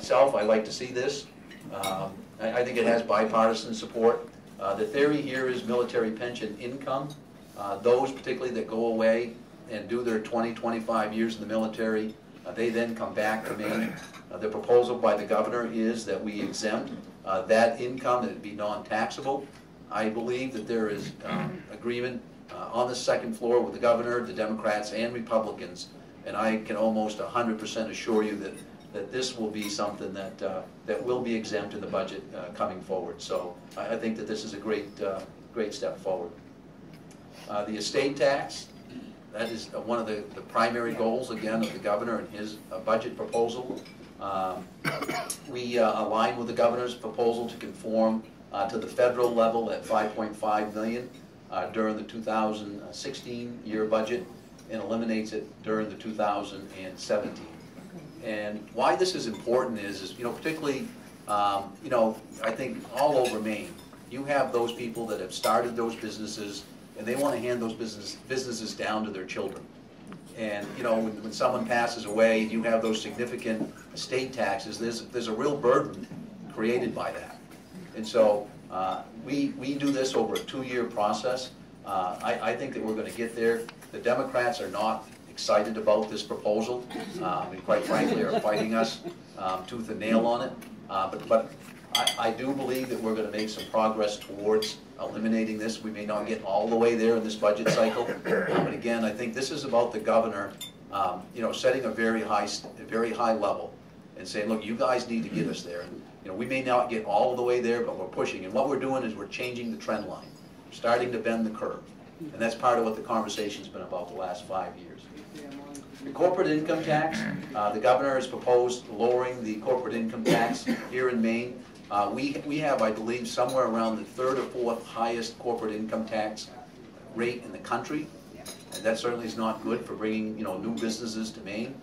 myself, I like to see this. I think it has bipartisan support. The theory here is military pension income. Those particularly that go away and do their 20, 25 years in the military, they then come back to Maine. The proposal by the governor is that we exempt that income, that it be non-taxable. I believe that there is agreement on the second floor with the governor, the Democrats and Republicans, and I can almost 100% assure you that this will be something that will be exempt in the budget coming forward. So I think that this is a great step forward. The estate tax, that is one of the primary goals, again, of the governor and his budget proposal. We align with the governor's proposal to conform to the federal level at $5.5 million during the 2016 year budget, and eliminates it during the 2017. And why this is important is particularly, I think all over Maine, you have those people that have started those businesses, and they want to hand those businesses down to their children. And when someone passes away, you have those significant estate taxes. There's a real burden created by that. And so we do this over a 2-year process. I think that we're going to get there. The Democrats are not excited about this proposal, and quite frankly are fighting us tooth and nail on it. But I do believe that we're going to make some progress towards eliminating this. We may not get all the way there in this budget cycle, but again, I think this is about the governor, setting a very high level and saying, look, you guys need to get us there. And, we may not get all the way there, but we're pushing. And what we're doing is we're changing the trend line, starting to bend the curve, and that's part of what the conversation's been about the last 5 years. The corporate income tax, the governor has proposed lowering the corporate income tax here in Maine. We have, I believe, somewhere around the 3rd or 4th highest corporate income tax rate in the country, and that certainly is not good for bringing new businesses to Maine.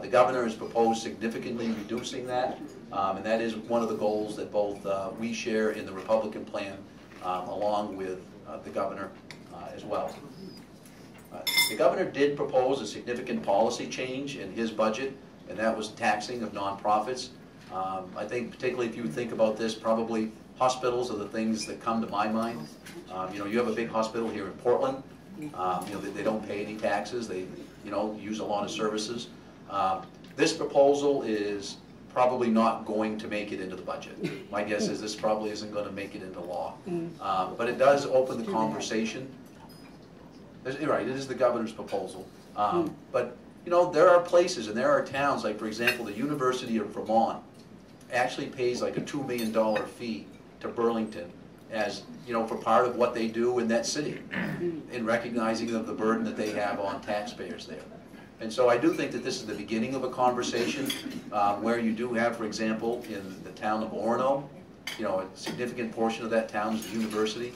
The governor has proposed significantly reducing that, and that is one of the goals that both we share in the Republican plan, along with the governor as well. The governor did propose a significant policy change in his budget, and that was taxing of nonprofits. I think particularly if you think about this, probably hospitals are the things that come to my mind. You have a big hospital here in Portland. They don't pay any taxes. They use a lot of services. This proposal is probably not going to make it into the budget. My guess is this probably isn't going to make it into law. But it does open the conversation. Right, it is the governor's proposal. But there are places and there are towns, like for example, the University of Vermont actually pays like a $2 million fee to Burlington as for part of what they do in that city, in recognizing of the burden that they have on taxpayers there. And so I do think that this is the beginning of a conversation where you do have, for example, in the town of Orono, a significant portion of that town is the university.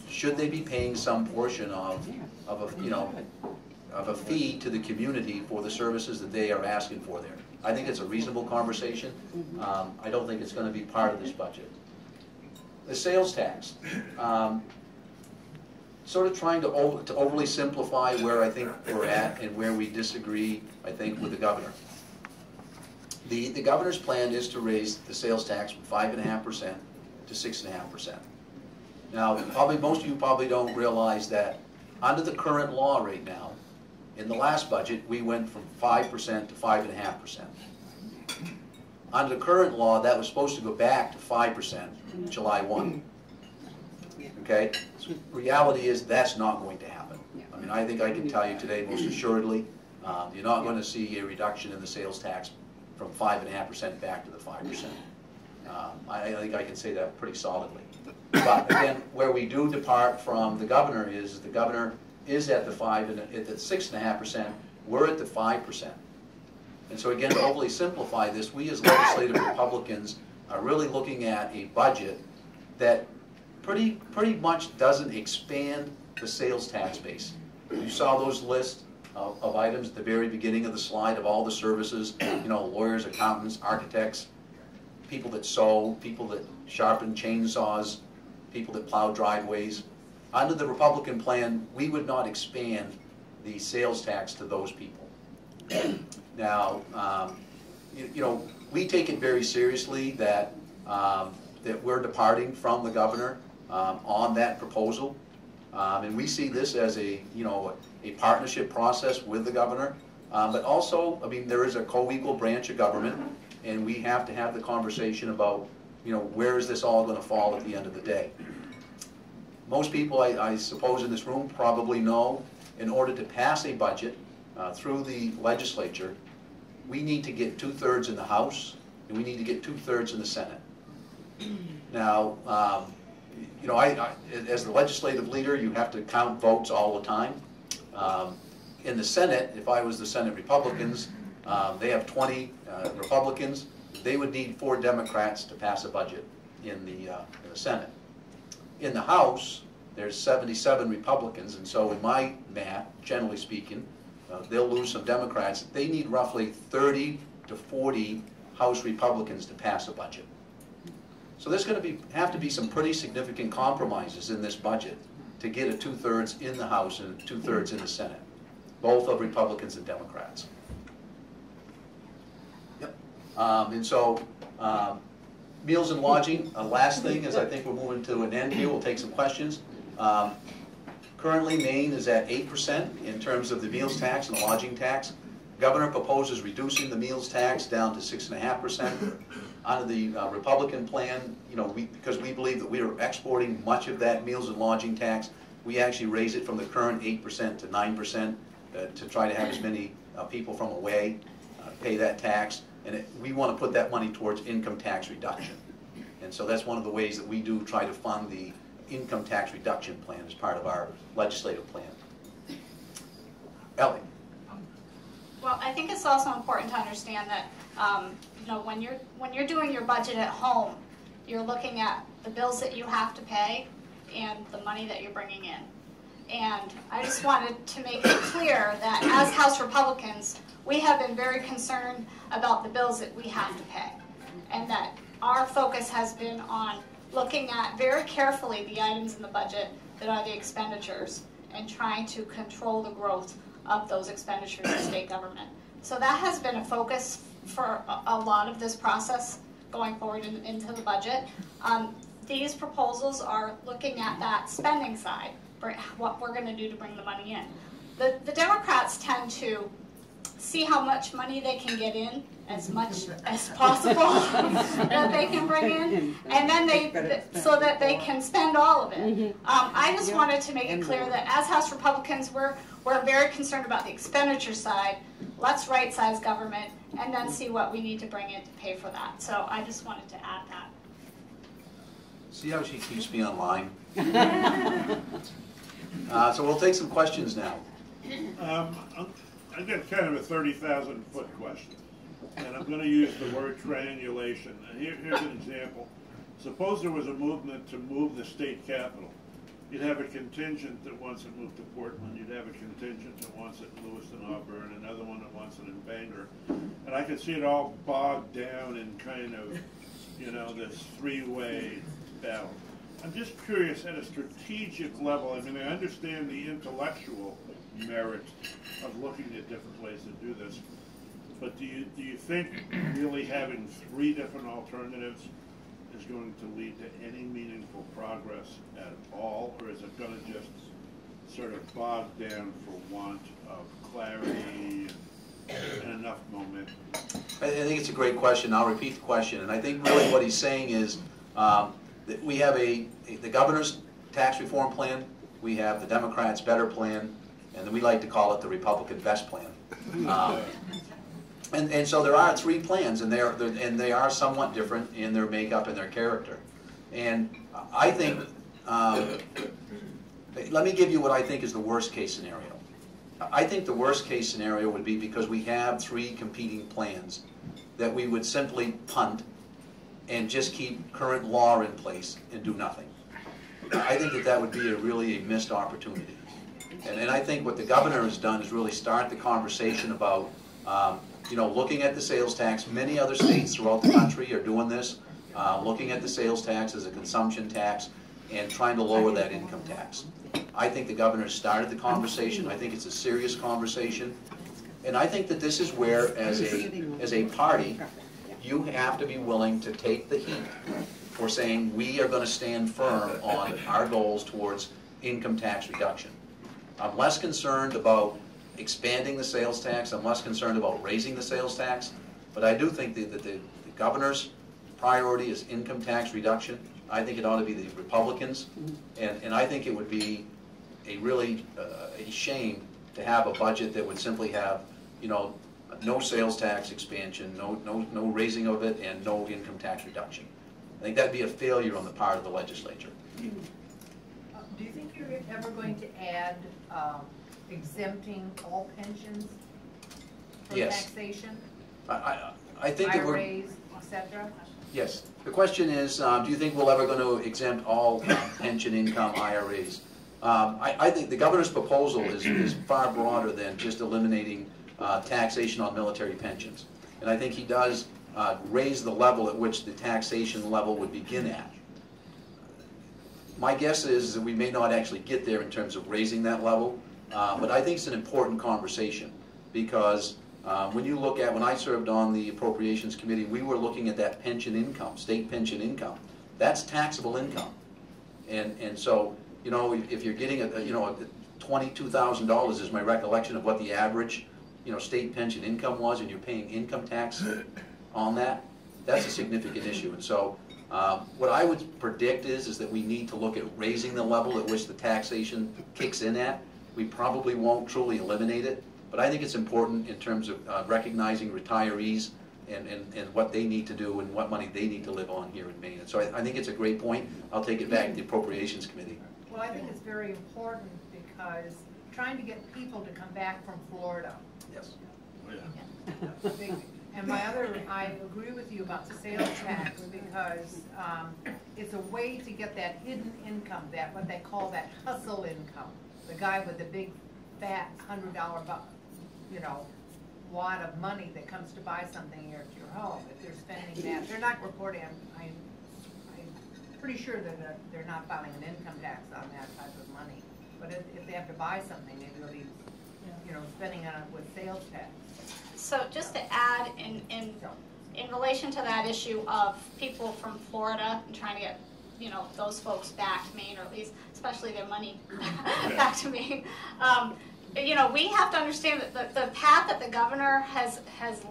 Should they be paying some portion of a fee to the community for the services that they are asking for there? I think it's a reasonable conversation. I don't think it's going to be part of this budget. The sales tax. Sort of trying to overly simplify where I think we're at and where we disagree, I think, with the governor. The governor's plan is to raise the sales tax from 5.5% to 6.5%. Now, probably most of you probably don't realize that under the current law right now, in the last budget, we went from 5% to 5.5%. Under the current law, that was supposed to go back to 5% July 1. Okay? So reality is that's not going to happen. I mean, I think I can tell you today most assuredly, you're not going to see a reduction in the sales tax from 5.5% back to the 5%. I think I can say that pretty solidly. But again, where we do depart from the governor is at the 6.5%, we're at the 5%. And so again, to overly simplify this, we as legislative Republicans are really looking at a budget that pretty much doesn't expand the sales tax base. You saw those lists of items at the very beginning of the slide of all the services, lawyers, accountants, architects, people that sew, people that sharpen chainsaws, people that plow driveways. Under the Republican plan, we would not expand the sales tax to those people. Now, we take it very seriously that, that we're departing from the governor on that proposal. And we see this as a, you know, a partnership process with the governor. But also, I mean, there is a co-equal branch of government, and we have to have the conversation about, you know, where is this all going to fall at the end of the day. Most people, I suppose, in this room probably know, in order to pass a budget through the legislature, we need to get 2/3 in the House, and we need to get 2/3 in the Senate. Now, you know, as the legislative leader, you have to count votes all the time. In the Senate, if I was the Senate Republicans, they have 20 Republicans. They would need 4 Democrats to pass a budget in the Senate. In the House, there's 77 Republicans, and so in my math, generally speaking, they'll lose some Democrats. They need roughly 30 to 40 House Republicans to pass a budget. So there's going to have to be some pretty significant compromises in this budget to get a 2/3 in the House and 2/3 in the Senate, both of Republicans and Democrats. Yep. And so, meals and lodging, last thing is I think we're moving to an end here. We'll take some questions. Currently, Maine is at 8% in terms of the meals tax and the lodging tax. Governor proposes reducing the meals tax down to 6.5%. Under the Republican plan, you know, because we believe that we are exporting much of that meals and lodging tax, we actually raise it from the current 8% to 9% to try to have as many people from away pay that tax. And we want to put that money towards income tax reduction. And so that's one of the ways that we do try to fund the income tax reduction plan as part of our legislative plan. Ellie. Well, I think it's also important to understand that you know, when you're doing your budget at home, you're looking at the bills that you have to pay and the money that you're bringing in. And I just wanted to make it clear that as House Republicans, we have been very concerned about the bills that we have to pay, and that our focus has been on looking at very carefully the items in the budget that are the expenditures and trying to control the growth of those expenditures in state government. So that has been a focus for a lot of this process going forward into the budget. These proposals are looking at that spending side, for what we're going to do to bring the money in. The Democrats tend to see how much money they can get in, as much as possible that they can bring in, and then so that they can spend all of it. I just wanted to make it clear that as House Republicans, we're very concerned about the expenditure side. Let's right-size government and then see what we need to bring in to pay for that. So I just wanted to add that. See how she keeps me online? So we'll take some questions now. I've got kind of a 30,000-foot question, and I'm going to use the word triangulation. Here's an example. Suppose there was a movement to move the state capital. You'd have a contingent that wants it moved to Portland. You'd have a contingent that wants it in Lewiston, Auburn, another one that wants it in Bangor. And I could see it all bogged down in kind of, you know, this three-way battle. I'm just curious, at a strategic level, I mean, I understand the intellectual merit of looking at different ways to do this, but do you think really having 3 different alternatives is going to lead to any meaningful progress at all, or is it going to just sort of bog down for want of clarity and enough momentum? I think it's a great question. I'll repeat the question, and I think really what he's saying is that we have the governor's tax reform plan, we have the Democrats' better plan, and then we like to call it the Republican best plan. And so there are 3 plans, and they are somewhat different in their makeup and their character. And I think, let me give you what I think is the worst case scenario. I think the worst case scenario would be, because we have 3 competing plans, that we would simply punt and just keep current law in place and do nothing. I think that would be really a missed opportunity. And I think what the governor has done is really start the conversation about, you know, looking at the sales tax. Many other states throughout the country are doing this, looking at the sales tax as a consumption tax and trying to lower that income tax. I think the governor started the conversation. I think it's a serious conversation. And I think that this is where, as a party, you have to be willing to take the heat for saying we are going to stand firm on our goals towards income tax reduction. I'm less concerned about expanding the sales tax. I'm less concerned about raising the sales tax. But I do think that the governor's priority is income tax reduction. I think it ought to be the Republicans. And I think it would be a really a shame to have a budget that would simply have, you know, no sales tax expansion, no raising of it, and no income tax reduction. I think that'd be a failure on the part of the legislature. Do you think you're ever going to add exempting all pensions from Yes. taxation? I think that we're... IRAs, etc.? Yes. The question is, do you think we're ever going to exempt all pension income IRAs? I think the governor's proposal is far broader than just eliminating taxation on military pensions. And I think he does raise the level at which the taxation level would begin at. My guess is that we may not actually get there in terms of raising that level, but I think it's an important conversation because when you look at, when I served on the Appropriations Committee, we were looking at that pension income, state pension income. That's taxable income. And so, you know, if you're getting $22,000 is my recollection of what the average, you know, state pension income was, and you're paying income tax on that, that's a significant issue. And so what I would predict is that we need to look at raising the level at which the taxation kicks in at. We probably won't truly eliminate it, but I think it's important in terms of recognizing retirees and what they need to do and what money they need to live on here in Maine. And so I think it's a great point. I'll take it back to the Appropriations Committee. Well, I think it's very important because trying to get people to come back from Florida. Yes. And my other, I agree with you about the sales tax because it's a way to get that hidden income, that what they call that hustle income. The guy with the big fat $100 wad of money that comes to buy something here at your home. If they're spending that, they're not reporting. I'm pretty sure that they're not filing an income tax on that type of money. But if they have to buy something, maybe they'll be, spending on it with sales tax. So just to add in relation to that issue of people from Florida and trying to get, those folks back to Maine, or at least especially their money back to Maine. We have to understand that the path that the governor has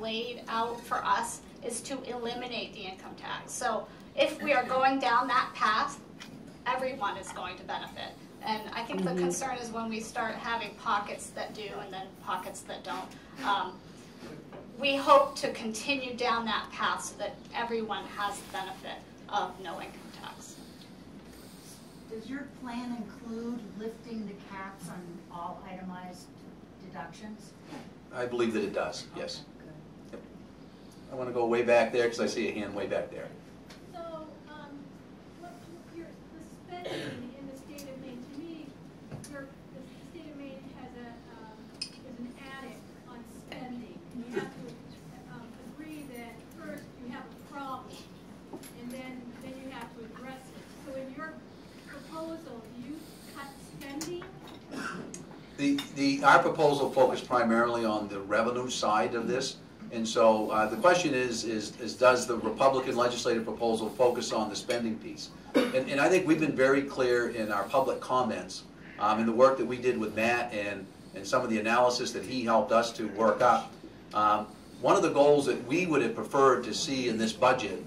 laid out for us is to eliminate the income tax. So if we are going down that path, everyone is going to benefit. And I think the concern is when we start having pockets that do and then pockets that don't. We hope to continue down that path so that everyone has the benefit of no income tax. Does your plan include lifting the caps on all itemized deductions? I believe that it does, yes. Yep. I want to go way back there because I see a hand way back there. So, the spending in the state of Maine, to me, the state of Maine is an addict on spending. And you have to agree that first you have a problem, and then you have to address it. So in your proposal, do you cut spending? Our proposal focused primarily on the revenue side of this, and so the question is does the Republican legislative proposal focus on the spending piece? And I think we've been very clear in our public comments, in the work that we did with Matt and some of the analysis that he helped us to work up. One of the goals that we would have preferred to see in this budget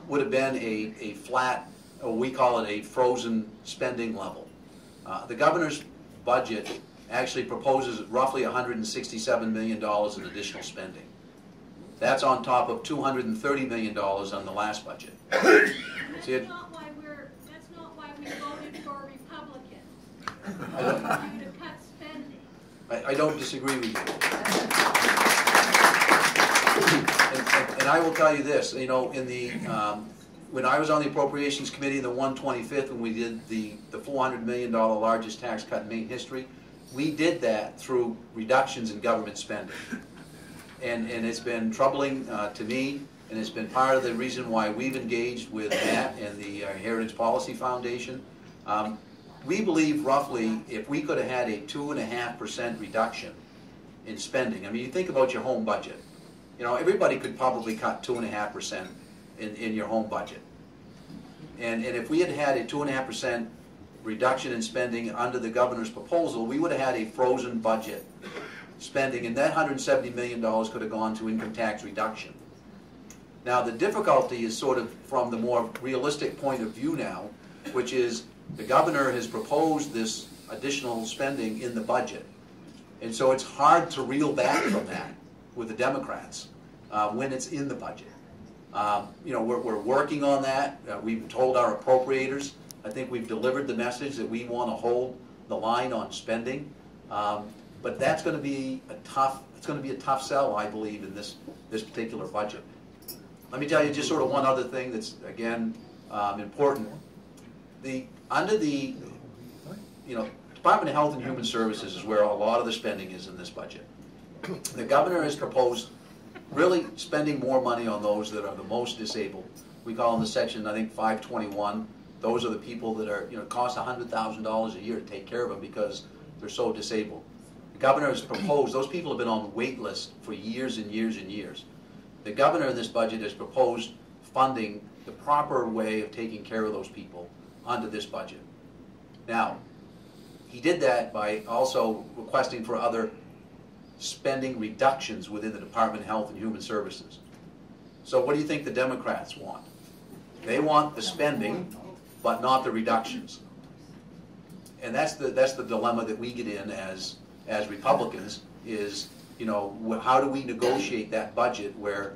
would have been a flat, or we call it a frozen spending level. The governor's budget actually proposes roughly $167 million in additional spending. That's on top of $230 million on the last budget. That's not why we voted for Republicans. We want you to cut spending. I don't disagree with you. And I will tell you this, when I was on the Appropriations Committee in the 125th, when we did the $400 million largest tax cut in Maine history, we did that through reductions in government spending. And it's been troubling to me, and it's been part of the reason why we've engaged with Matt and the Heritage Policy Foundation. We believe roughly if we could have had a 2.5% reduction in spending. I mean, you think about your home budget. You know, everybody could probably cut 2.5% in your home budget. And if we had had a 2.5% reduction in spending under the governor's proposal, we would have had a frozen budget spending, and that $170 million could have gone to income tax reduction. Now, the difficulty is sort of from the more realistic point of view now, which is the governor has proposed this additional spending in the budget. And so it's hard to reel back from that with the Democrats when it's in the budget. You know, we're working on that. We've told our appropriators. I think we've delivered the message that we want to hold the line on spending. But that's going to be a tough sell, I believe, in this particular budget. Let me tell you just sort of one other thing that's, again, important. Under the, you know, Department of Health and Human Services is where a lot of the spending is in this budget. The governor has proposed really spending more money on those that are the most disabled. We call them the section, I think, 521. Those are the people that are, you know, cost $100,000 a year to take care of them because they're so disabled. The governor has proposed, those people have been on the wait list for years and years and years. The governor in this budget has proposed funding the proper way of taking care of those people under this budget. Now, he did that by also requesting for other spending reductions within the Department of Health and Human Services. So what do you think the Democrats want? They want the spending, but not the reductions. And that's the dilemma that we get in as Republicans is, you know, how do we negotiate that budget where,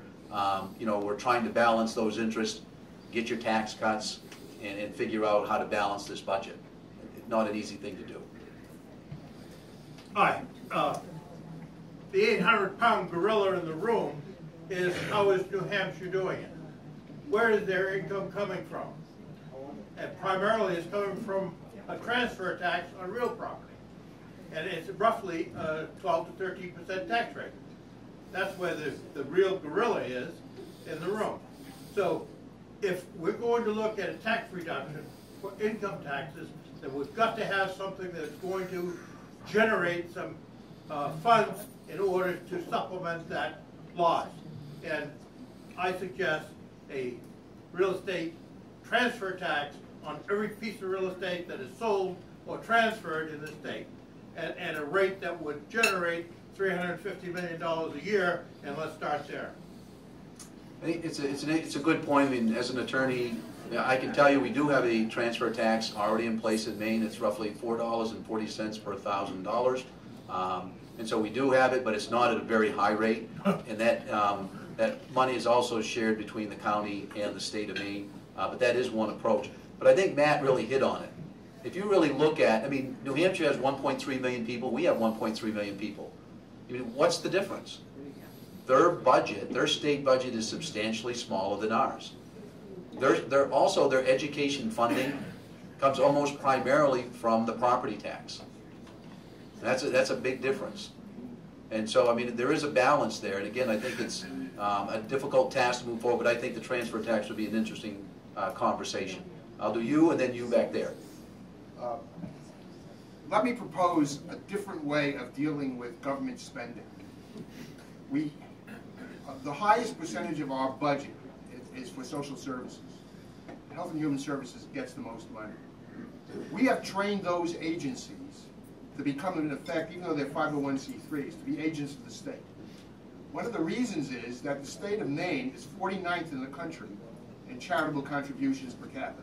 you know, we're trying to balance those interests, get your tax cuts, and figure out how to balance this budget. Not an easy thing to do. Hi. The 800-pound gorilla in the room is how is New Hampshire doing it? Where is their income coming from? And primarily it's coming from a transfer tax on real property. And it's roughly a 12 to 13% tax rate. That's where the real gorilla is in the room. So if we're going to look at a tax reduction for income taxes, then we've got to have something that's going to generate some funds in order to supplement that loss. And I suggest a real estate transfer tax on every piece of real estate that is sold or transferred in the state, and a rate that would generate $350 million a year, and let's start there. I think it's a good point. I mean, as an attorney, I can tell you we do have a transfer tax already in place in Maine. It's roughly $4.40 per $1,000. And so we do have it, but it's not at a very high rate. And that money is also shared between the county and the state of Maine. But that is one approach. But I think Matt really hit on it. If you really look at, I mean, New Hampshire has 1.3 million people. We have 1.3 million people. I mean, what's the difference? Their budget, their state budget is substantially smaller than ours. Also, their education funding comes almost primarily from the property tax. And that's a big difference. And so, I mean, there is a balance there. And again, I think it's a difficult task to move forward, but I think the transfer tax would be an interesting conversation. I'll do you and then you back there. Let me propose a different way of dealing with government spending. The highest percentage of our budget is for social services. Health and Human Services gets the most money. We have trained those agencies to become, in effect, even though they're 501c3s, to be agents of the state. One of the reasons is that the state of Maine is 49th in the country in charitable contributions per capita.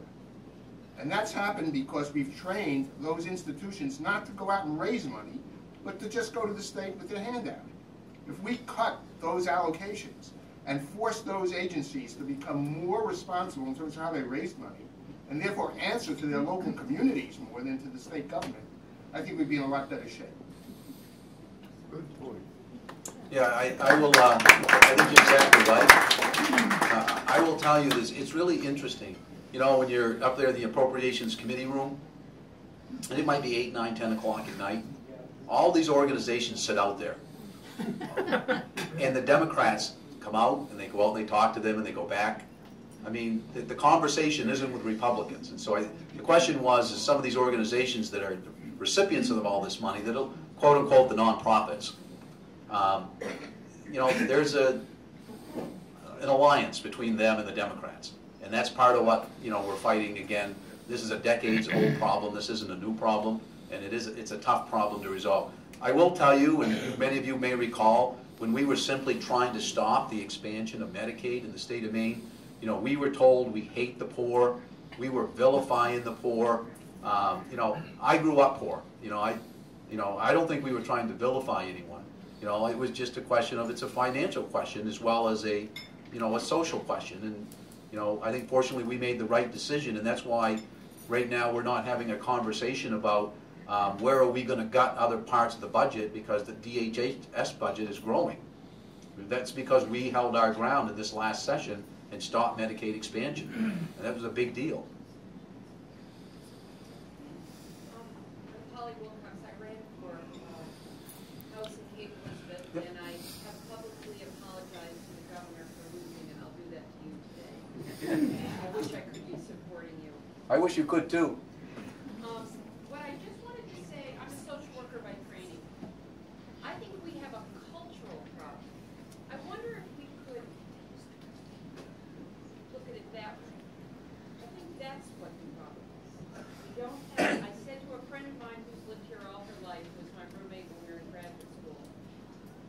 And that's happened because we've trained those institutions not to go out and raise money, but to just go to the state with their hand out. If we cut those allocations and force those agencies to become more responsible in terms of how they raise money, and therefore answer to their local communities more than to the state government, I think we'd be in a lot better shape. Good point. Yeah, I will, I think you're exactly right. I will tell you this, it's really interesting. You know, when you're up there in the Appropriations Committee room, and it might be 8, 9, 10 o'clock at night, all these organizations sit out there. And the Democrats come out, and they go out and they talk to them, and they go back. I mean, the conversation isn't with Republicans. And so the question was, is some of these organizations that are recipients of all this money, that are, quote unquote, the nonprofits, you know, there's a an alliance between them and the Democrats. And that's part of what, you know, we're fighting again. This is a decades-old problem. This isn't a new problem, and it's a tough problem to resolve. I will tell you, and many of you may recall, when we were simply trying to stop the expansion of Medicaid in the state of Maine, you know, we were told we hate the poor, we were vilifying the poor. You know, I grew up poor. You know, I don't think we were trying to vilify anyone. You know, it was just a question of, it's a financial question as well as a, you know, a social question. And, you know, I think fortunately we made the right decision, and that's why right now we're not having a conversation about where are we going to gut other parts of the budget, because the DHS budget is growing. That's because we held our ground in this last session and stopped Medicaid expansion, and that was a big deal. Holly Wilcox, I ran for House in Cape Elizabeth, and I have publicly apologized to the governor for losing, and I'll do that to you today. I wish I could be supporting you. I wish you could too. What I just wanted to say, I'm a social worker by training. I think we have a cultural problem. I wonder if we could look at it that way. I think that's what the problem is. We don't have, I said to a friend of mine who's lived here all her life, who was my roommate when we were in graduate school,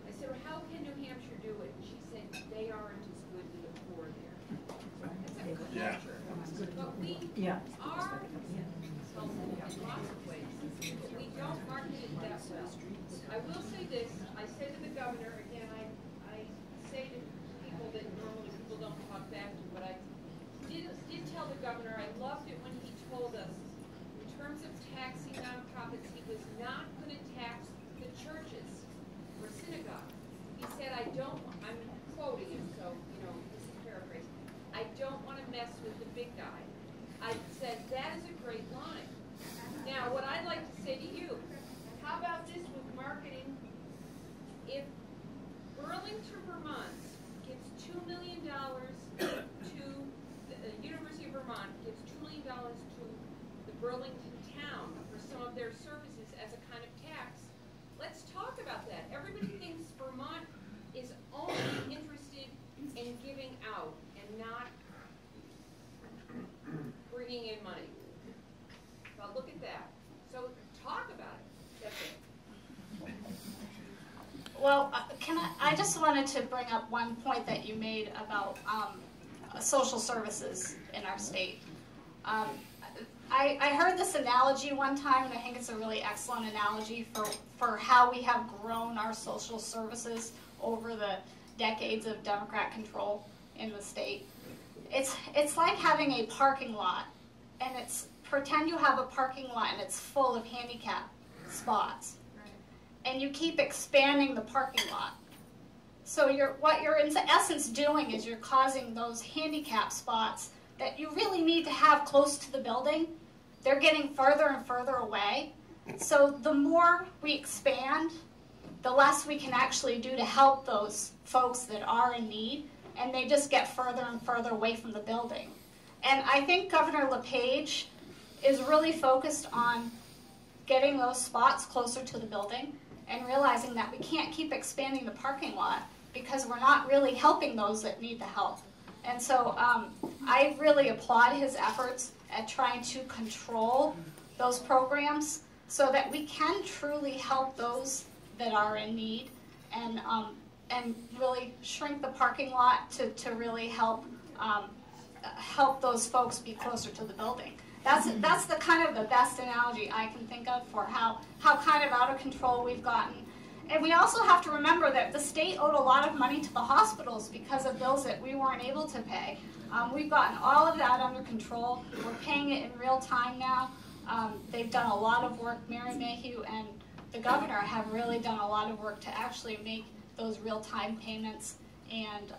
I said, well, how can New Hampshire do it? And she said, they aren't as good to the poor there. That's a culture. But we are in lots of ways, but we don't market it that well. I will say this, I say to the governor, again, I say to people that normally people don't talk back to, but I did tell the governor, I loved it when he told us, in terms of taxing nonprofits, he was not going to tax the churches or synagogues. He said, I'm quoting him, so, you know, this is paraphrase, I don't want to mess with the big guy. I said, that is a great line. Now, what I'd like to say to you, how about this with marketing? If Burlington, Vermont gives $2 million to the University of Vermont, gives $2 million to the Burlington town for some of their services as a kind of tax, let's talk about that. Everybody thinks Vermont is only interested in giving out and not bringing in money. Well, look at that. So talk about it. That's it. Well, I just wanted to bring up one point that you made about social services in our state. I heard this analogy one time, and I think it's a really excellent analogy for how we have grown our social services over the decades of Democrat control in the state. It's like having a parking lot, and pretend you have a parking lot and it's full of handicap spots, and you keep expanding the parking lot. So what you're in essence doing is you're causing those handicap spots that you really need to have close to the building. They're getting further and further away. So the more we expand, the less we can actually do to help those folks that are in need, and they just get further and further away from the building. And I think Governor LePage is really focused on getting those spots closer to the building and realizing that we can't keep expanding the parking lot because we're not really helping those that need the help. And so I really applaud his efforts at trying to control those programs so that we can truly help those that are in need, and really shrink the parking lot to really help those folks be closer to the building. That's the kind of the best analogy I can think of for how kind of out of control we've gotten. And we also have to remember that the state owed a lot of money to the hospitals because of bills that we weren't able to pay. We've gotten all of that under control. We're paying it in real time now. They've done a lot of work. Mary Mayhew and the governor have really done a lot of work to actually make those real-time payments and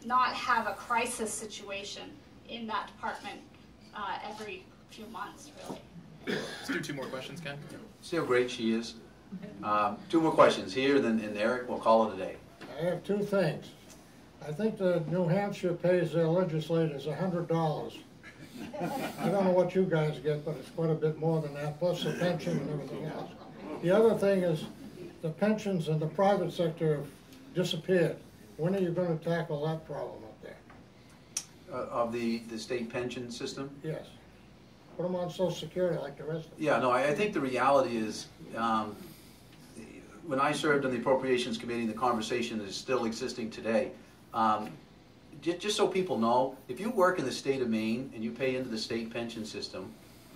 not have a crisis situation in that department every few months, really. Let's do 2 more questions, Ken. See how great she is? 2 more questions here, and Eric, we'll call it a day. I have 2 things. I think that New Hampshire pays their legislators $100. I don't know what you guys get, but it's quite a bit more than that, plus the pension and everything else. The other thing is the pensions in the private sector have disappeared. When are you gonna tackle that problem up there? Of the state pension system? Yes. Put them on Social Security like the rest of them. Yeah, no, I think the reality is, when I served on the Appropriations Committee, the conversation is still existing today. Just so people know, if you work in the state of Maine and you pay into the state pension system,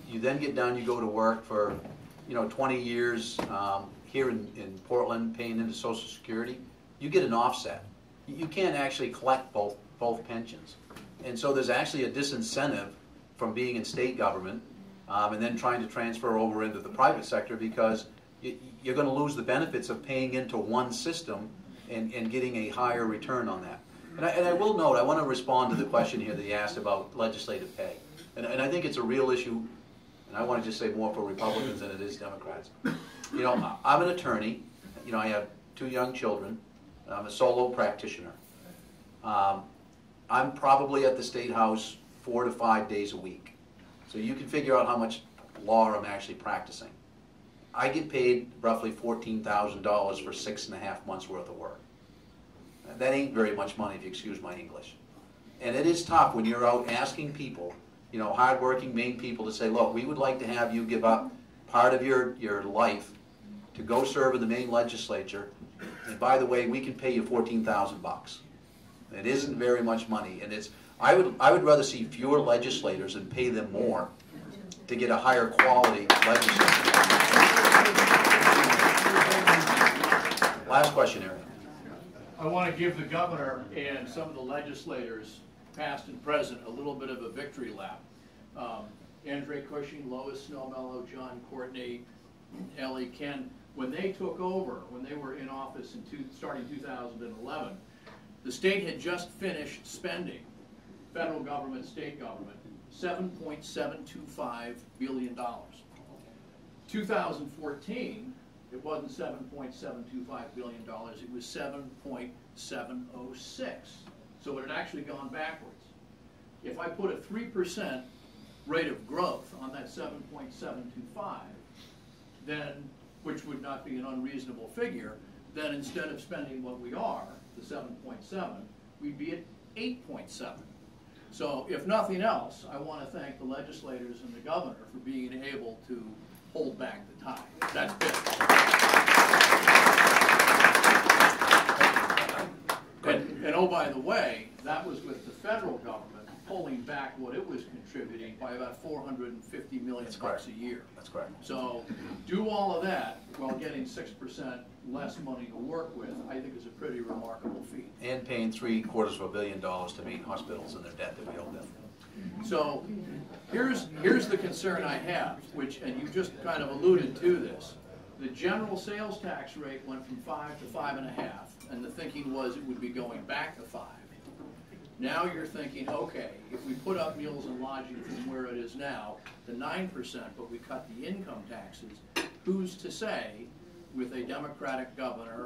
you then get done, you go to work for, 20 years here in Portland, paying into Social Security, you get an offset. You can't actually collect both pensions. And so there's actually a disincentive from being in state government and then trying to transfer over into the private sector, because you're going to lose the benefits of paying into one system and getting a higher return on that. And I will note, I want to respond to the question here that you asked about legislative pay. And I think it's a real issue, and I want to just say more for Republicans than it is Democrats. I'm an attorney. I have 2 young children. I'm a solo practitioner. I'm probably at the State House 4 to 5 days a week. So you can figure out how much law I'm actually practicing. I get paid roughly $14,000 for 6.5 months worth of work. That ain't very much money, if you excuse my English. And it is tough when you're out asking people, hardworking Maine people, to say, look, we would like to have you give up part of your life to go serve in the Maine legislature. And by the way, we can pay you $14,000. It isn't very much money, and I would rather see fewer legislators and pay them more to get a higher quality legislature. Last question, Eric. I want to give the governor and some of the legislators, past and present, a little bit of a victory lap. Andre Cushing, Lois Snowmellow, John Courtney, Ellie, Ken, when they took over, when they were in office starting 2011, the state had just finished spending, federal government, state government, $7.725 billion. 2014, it wasn't $7.725 billion, it was $7.706. So it had actually gone backwards. If I put a 3% rate of growth on that 7.725, then, which would not be an unreasonable figure, then instead of spending what we are, the 7.7, we'd be at 8.7. So if nothing else, I want to thank the legislators and the governor for being able to hold back the tide. That's big. And oh, by the way, that was with the federal government pulling back what it was contributing by about $450 million bucks a year. That's correct. So do all of that while getting 6% less money to work with, I think is a pretty remarkable feat. And paying $750 million to Maine hospitals and their debt that we owe them. So here's the concern I have, and you just kind of alluded to this. The general sales tax rate went from 5 to 5.5, and the thinking was it would be going back to 5. Now you're thinking, okay, if we put up meals and lodging from where it is now to 9%, but we cut the income taxes, who's to say, with a Democratic governor